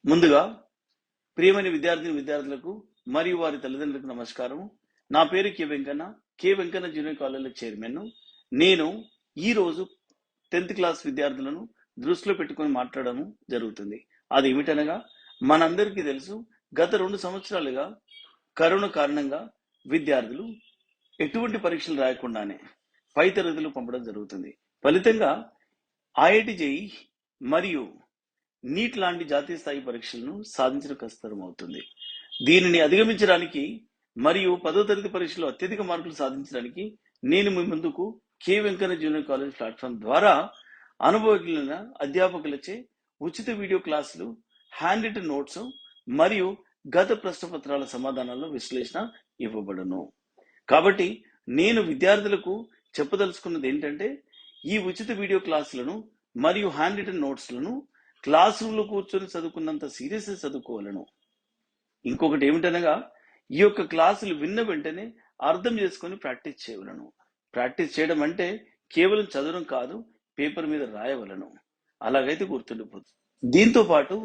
ముందుగా ప్రియమైన విద్యార్థులకు మరియు వారి తల్లిదండ్రులకు నమస్కారం. నా పేరు కె వెంకన్న జూనియర్ కాలేజీలో చైర్మన్. నేను ఈ రోజు 10th క్లాస్ విద్యార్థులను దృష్టిలో పెట్టుకొని మాట్లాడడం జరుగుతుంది. అది ఏమిటనగా, మనందరికీ తెలుసు, గత 2 సంవత్సరాలుగా కరోనా కారణంగా విద్యార్థులు ఎటువంటి పరీక్షలు రాయకుండానే పై తరగతులు పంపడం జరుగుతుంది. ఫలితంగా ఐఐటి జేఈ మరియు నీట్ లాంటి జాతీయ స్థాయి పరీక్షలను సాధించడం కష్టతరం అవుతుంది. దీనిని అధిగమించడానికి మరియు 10వ తరగతి పరీక్షలో అత్యధిక మార్కులు సాధించడానికి నేను మీ ముందుకు K Venkanna junior college platform ద్వారా అనుభవజ్ఞులైన అధ్యాపకులచే ఉచిత వీడియో క్లాసులు, హ్యాండ్ రిటన్ నోట్స్ మరియు గత ప్రశ్నపత్రాల సమాధానాల విశ్లేషణ ఇవ్వబడును. కాబట్టి నేను విద్యార్థులకు చెప్పదలుచుకున్నది ఏంటంటే, ఈ ఉచిత వీడియో క్లాసులను మరియు హ్యాండ్ రిటన్ నోట్స్లను క్లాస్ రూమ్లో కూర్చొని చదువుకున్నంత సీరియస్గా చదువుకోవాలను. ఇంకొకటి ఏమిటనగా, ఈ యొక్క క్లాసులు విన్న వెంటనే అర్థం చేసుకొని ప్రాక్టీస్ చేయవలను. ప్రాక్టీస్ చేయడం అంటే కేవలం చదవడం కాదు, పేపర్ మీద రాయవలను. అలాగైతే గుర్తుండిపోతుంది. దీంతో పాటు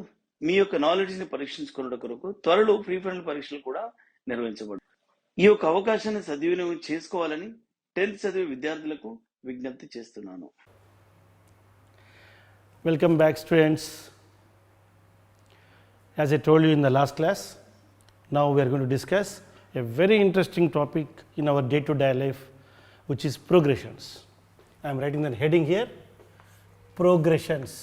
మీ యొక్క నాలెడ్జ్ని పరీక్షించుకున్న కొరకు త్వరలో ప్రీ ఫైనల్ పరీక్షలు కూడా నిర్వహించబడు. ఈ యొక్క అవకాశాన్ని సద్వినియోగం చేసుకోవాలని 10th చదివే విద్యార్థులకు విజ్ఞప్తి చేస్తున్నాను. Welcome back, students. As I told you in the last class, now we are going to discuss a very interesting topic in our day-to-day life, which is progressions. I am writing the heading here, progressions.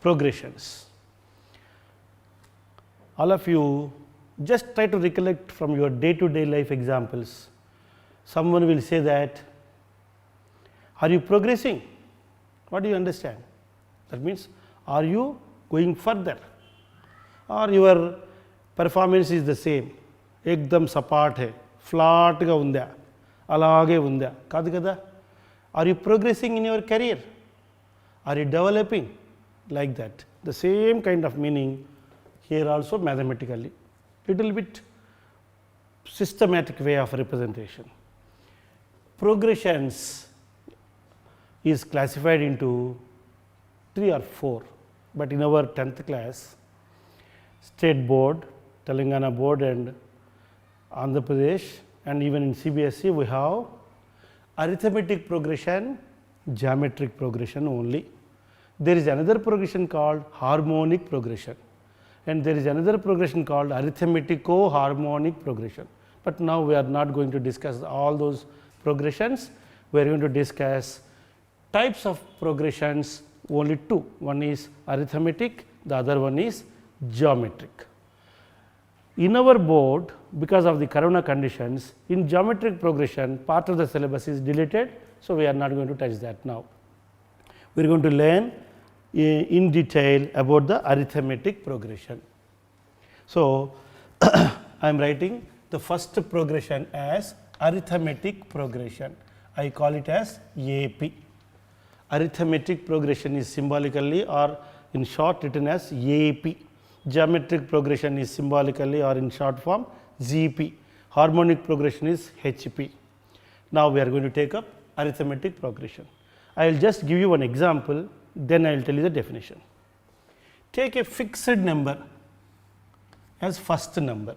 Progressions. All of you just try to recollect from your day-to-day life examples. Someone will say that, are you progressing? What do you understand? That means, are you going further? Or your performance is the same? Ekdam sapat hai, flat ga unda, alage unda. Kaadu kada? Are you progressing in your career? Are you developing? Like that. The same kind of meaning here also mathematically, little bit systematic way of representation. Progressions is classified into 3 or 4, but in our 10th class, state board, Telangana board and Andhra Pradesh, and even in CBSE we have arithmetic progression, geometric progression only. There is another progression called harmonic progression, and there is another progression called arithmetico-harmonic progression. But now we are not going to discuss all those progressions. We are going to discuss types of progressions, only 2. One is arithmetic, the other one is geometric. In our board, because of the corona conditions, in geometric progression, part of the syllabus is deleted, so we are not going to touch that now. We are going to learn in detail about the arithmetic progression. So, I am writing the first progression as arithmetic progression. I call it as AP. Arithmetic progression is symbolically or in short written as AP. Geometric progression is symbolically or in short form GP. Harmonic progression is HP. Now, we are going to take up arithmetic progression. I will just give you one example, then I will tell you the definition. Take a fixed number as first number.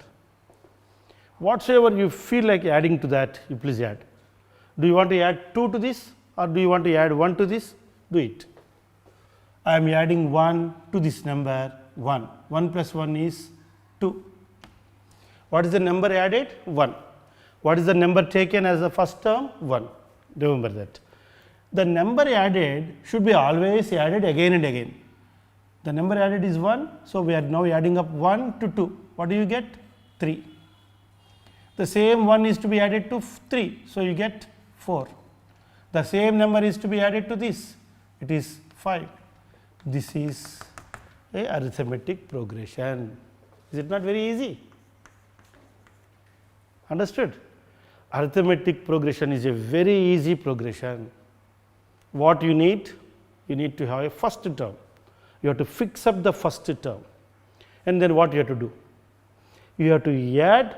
Whatsoever you feel like adding to that, you please add. Do you want to add 2 to this, or do you want to add 1 to this? Do it. I am adding 1 to this number 1. 1 plus 1 is 2. What is the number added? 1. What is the number taken as the first term? 1. Remember that. The number added should be always added again and again. The number added is 1, so we are now adding up 1 to 2. What do you get? 3. The same 1 is to be added to 3, so you get 4. The same number is to be added to this, it is 5. This is a arithmetic progression. Is it not very easy? Understood? Arithmetic progression is a very easy progression. What you need? You need to have a first term. You have to fix up the first term, and then what you have to do? You have to add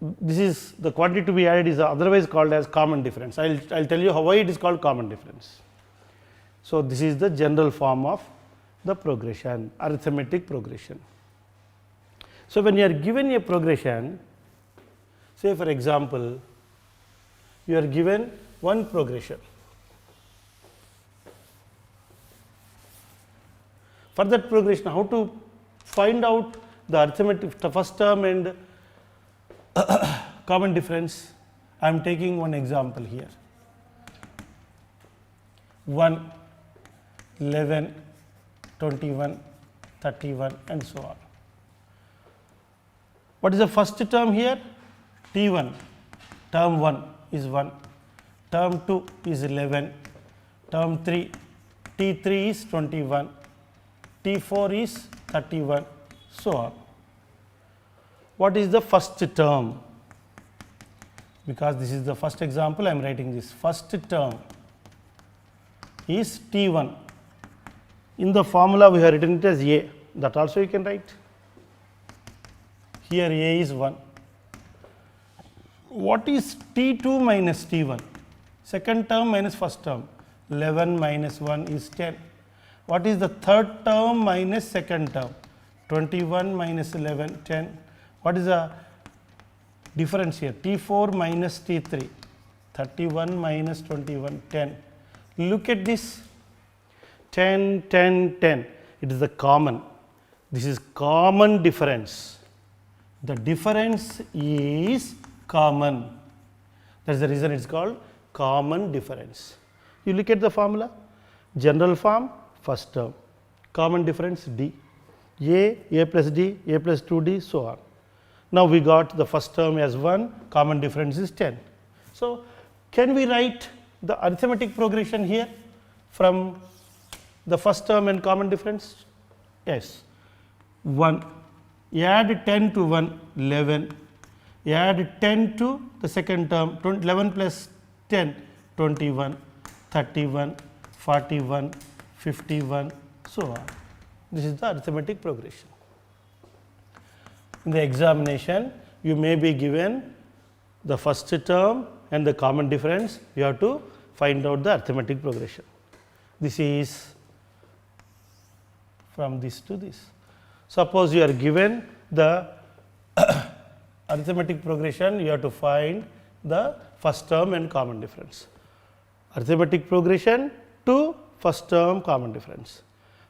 this is the quantity to be added is otherwise called as common difference. I will tell you why it is called common difference. So, this is the general form of the progression, arithmetic progression. So, when you are given a progression, say for example, you are given one progression. For that progression, how to find out the arithmetic, the first term and common difference? I am taking one example here. 1, 11, 21, 31 and so on. What is the first term here? T1. Term 1 is 1. Term 2 is 11. Term 3, T3 is 21. T4 is 31, so on. What is the first term? Because this is the first example, I am writing this. First term is T1. In the formula, we have written it as A. That also you can write. Here A is 1. What is T2 minus T1? Second term minus first term. 11 minus 1 is 10. What is the third term minus second term? 21 minus 11, 10. What is the difference here? T4 minus T3, 31 minus 21, 10. Look at this, 10, 10, 10. It is the common. This is common difference. The difference is common. That is the reason it is called common difference. You look at the formula, general form, first term, common difference D, A plus D, A plus 2D, so on. Now, we got the first term as 1, common difference is 10. So, can we write the arithmetic progression here from the first term and common difference? Yes. 1, add 10 to 1, 11, add 10 to the second term, 11 plus 10, 21, 31, 41, 51, so on. This is the arithmetic progression. In the examination, you may be given the first term and the common difference. You have to find out the arithmetic progression. This is from this to this. Suppose you are given the arithmetic progression, you have to find the first term and common difference. Arithmetic progression to first term common difference,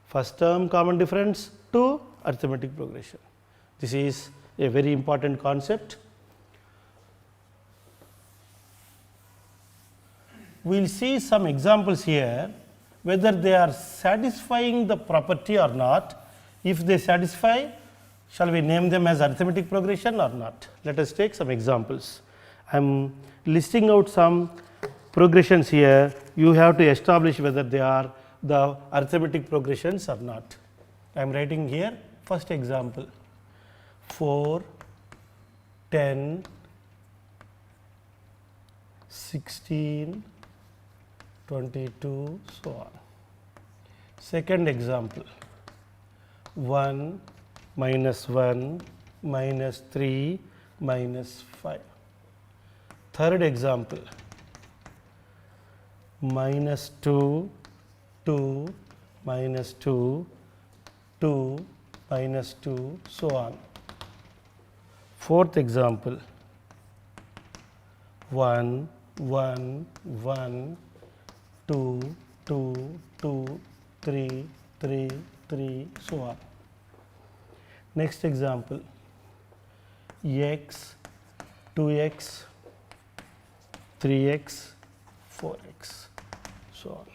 first term common difference to arithmetic progression. This is a very important concept. We will see some examples here, whether they are satisfying the property or not. If they satisfy, shall we name them as arithmetic progression or not? Let us take some examples. I am listing out some progressions here. You have to establish whether they are the arithmetic progressions or not. I am writing here first example, 4, 10, 16, 22, so on. Second example, 1, minus 1, minus 3, minus 5. Third example, minus 2, 2, minus 2, 2, minus 2, so on. Fourth example, 1, 1, 1, 2, 2, 2, 3, 3, 3, so on. Next example, x, 2x, 3x, 4x, so on.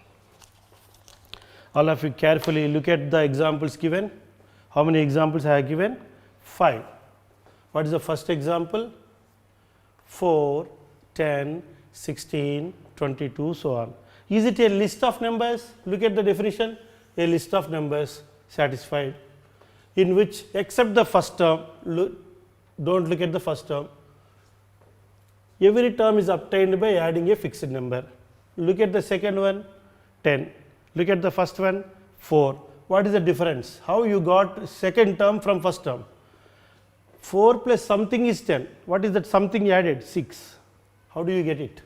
All of you carefully look at the examples given. How many examples I have given? 5. What is the first example? 4, 10, 16, 22, so on. Is it a list of numbers? Look at the definition, a list of numbers satisfied, in which except the first term, do not look at the first term. Every term is obtained by adding a fixed number. Look at the second one, 10. Look at the first one, 4. What is the difference? How you got second term from first term? 4 plus something is 10. What is that something added? 6. How do you get it?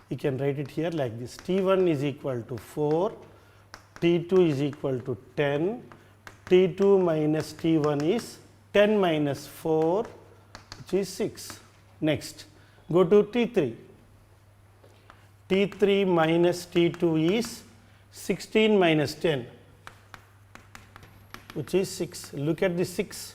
You can write it here like this. T1 is equal to 4, T2 is equal to 10, T2 minus T1 is 10 minus 4, which is 6. Next, go to T3. T3 minus T2 is 16 minus 10, which is 6. Look at the 6.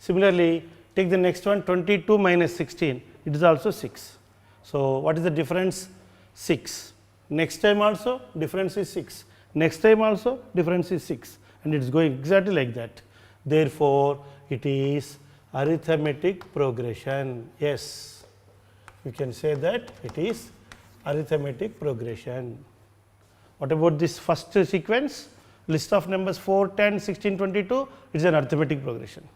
Similarly, take the next one, 22 minus 16, it is also 6. So, what is the difference? 6. Next time also difference is 6. Next time also difference is 6, and it is going exactly like that. Therefore, it is arithmetic progression. Yes, you can say that it is arithmetic progression. What about this first sequence? List of numbers 4, 10, 16, 22, it is an arithmetic progression.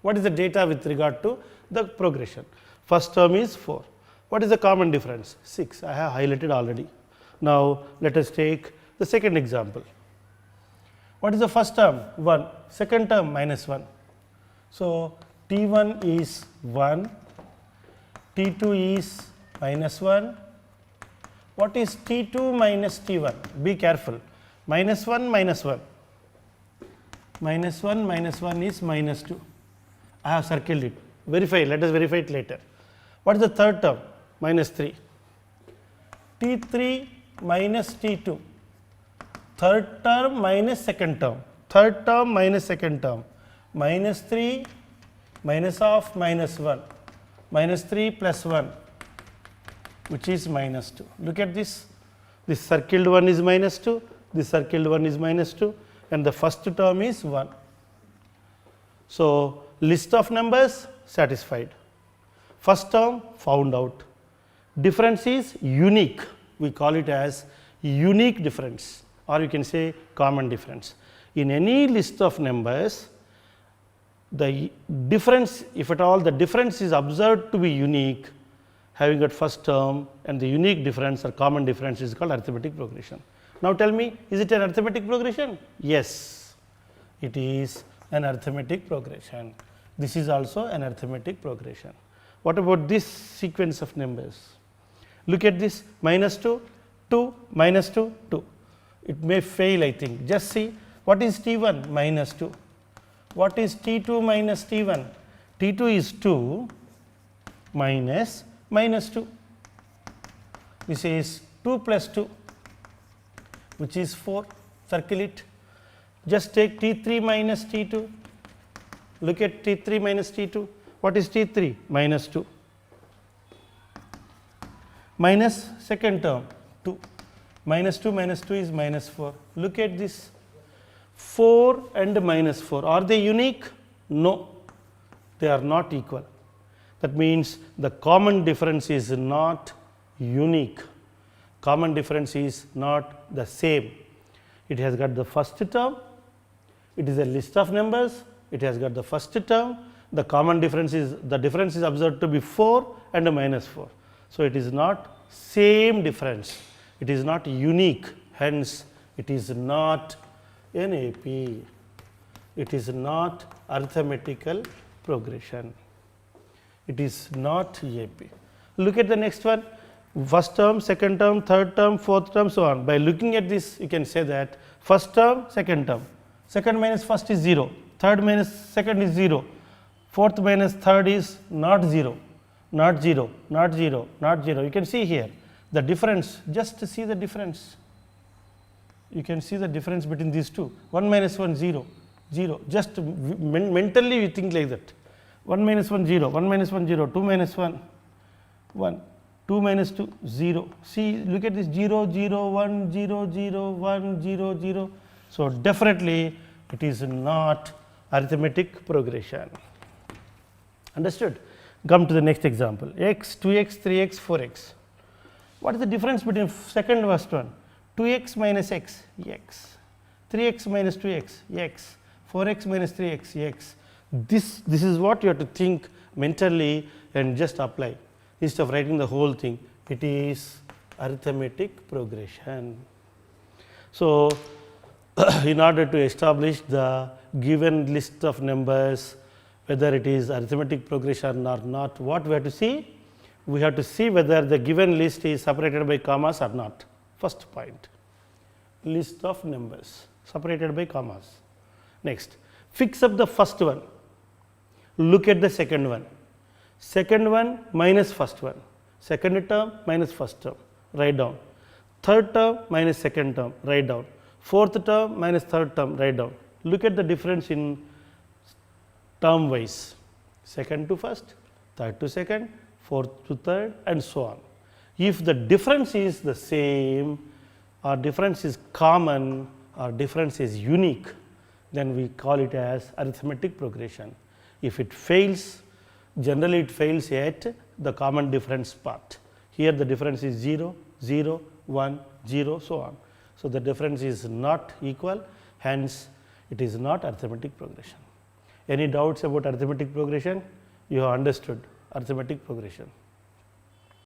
What is the data with regard to the progression? First term is 4. What is the common difference? 6. I have highlighted already. Now, let us take the second example. What is the first term? 1. Second term minus 1. So, T1 is 1, T2 is minus 1. What is T2 minus T1? Be careful. Minus 1 minus 1. Minus 1 minus 1 is minus 2. I have circled it. Verify. Let us verify it later. What is the third term? Minus 3. T3 minus T2. Third term minus second term. Third term minus second term. Minus 3 minus of minus 1. Minus 3 plus 1, which is minus 2. Look at this. This circled one is minus 2. This circled one is minus 2. And the first term is 1. So, list of numbers satisfied. First term found out. Difference is unique. We call it as unique difference, or you can say common difference. In any list of numbers, the difference, if at all the difference is observed to be unique, having got first term, and the unique difference or common difference is called arithmetic progression. Now, tell me, is it an arithmetic progression? Yes, it is an arithmetic progression. This is also an arithmetic progression. What about this sequence of numbers? Look at this, minus 2, 2, minus 2, 2. It may fail, I think. Just see, what is T1? Minus 2. What is T2 minus T1? T2 is 2 minus minus 2. This is 2 plus 2, which is 4. Circle it. Just take T3 minus T2. Look at T3 minus T2. What is T3? Minus 2. Minus second term 2. Minus 2 minus 2 is minus 4. Look at this. 4 and minus 4. Are they unique? No, they are not equal. That means the common difference is not unique. Common difference is not the same. It has got the first term. It is a list of numbers. It has got the first term. The common difference is, the difference is observed to be 4 and a minus 4. So, it is not same difference. It is not unique. Hence, it is not an AP. It is not arithmetical progression. It is not AP. Look at the next one. First term, second term, third term, fourth term, so on. By looking at this, you can say that first term, second term. Second minus first is 0. Third minus second is 0. Fourth minus third is not 0. Not 0, not 0, not 0. You can see here the difference. Just see the difference. You can see the difference between these two. 1 minus 1, 0, 0. Just mentally we think like that. 1 minus 1, 0, 1 minus 1, 0, 2 minus 1, 1, 2 minus 2, 0. See, look at this 0, 0, 1, 0, 0, 1, 0, 0. So, definitely it is not arithmetic progression. Understood? Come to the next example, x, 2x, 3x, 4x. What is the difference between second and first one? 2x minus x, x. 3x minus 2x, x. 4x minus 3x, x. This is what you have to think mentally and just apply. Instead of writing the whole thing, it is arithmetic progression. So, in order to establish the given list of numbers whether it is arithmetic progression or not. What we have to see? We have to see whether the given list is separated by commas or not. First point, list of numbers separated by commas. Next, fix up the first one, look at the second one. Second one minus first one, second term minus first term, write down. Third term minus second term, write down. Fourth term minus third term, write down. Look at the difference in term wise, second to first, third to second, fourth to third, and so on. If the difference is the same, or difference is common, or difference is unique, then we call it as arithmetic progression. If it fails, generally it fails at the common difference part. Here the difference is 0, 0, 1, 0, so on. So, the difference is not equal, hence it is not arithmetic progression. Any doubts about arithmetic progression? You have understood arithmetic progression.